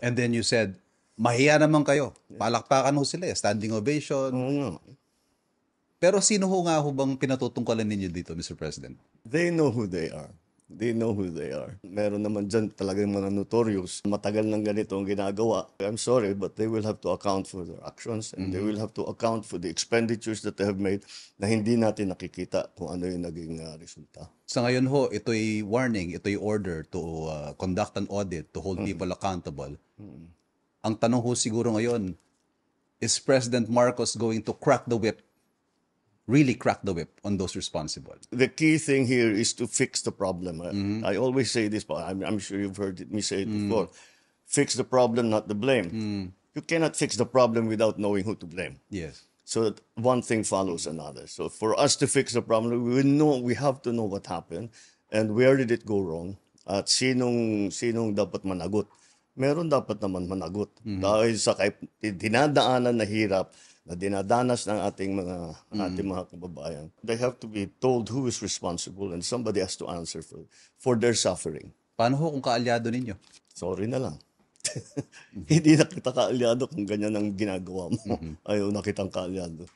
And then you said, mahiya naman kayo. Palakpakan ho sila, standing ovation. Oo nga. Pero sino ho nga ho bang pinatutungkalan ninyo dito, Mr. President? They know who they are. They know who they are. Meron naman dyan talagang mga notorious. Matagal nang ganito ang ginagawa. I'm sorry, but they will have to account for their actions and they will have to account for the expenditures that they have made na hindi natin nakikita kung ano yung naging resulta. Sa ngayon ho, ito'y warning, ito'y order to conduct an audit, to hold people accountable. Ang tanong ho siguro ngayon, is President Marcos going to crack the whip, really crack the whip on those responsible? The key thing here is to fix the problem. I always say this, but I'm sure you've heard me say it before. Fix the problem, not the blame. You cannot fix the problem without knowing who to blame. Yes. So that one thing follows another. So for us to fix the problem, we have to know what happened and where did it go wrong at sinong dapat managot. Meron dapat naman managot dahil sa dinadaanan na hirap na dinadanas ng ating mga kababayan. They have to be told who is responsible and somebody has to answer for their suffering. Paano ho kung kaalyado ninyo? Sorry na lang. Hindi na kita kaalyado kung ganyan ang ginagawa mo. Ayaw na kitang kaalyado.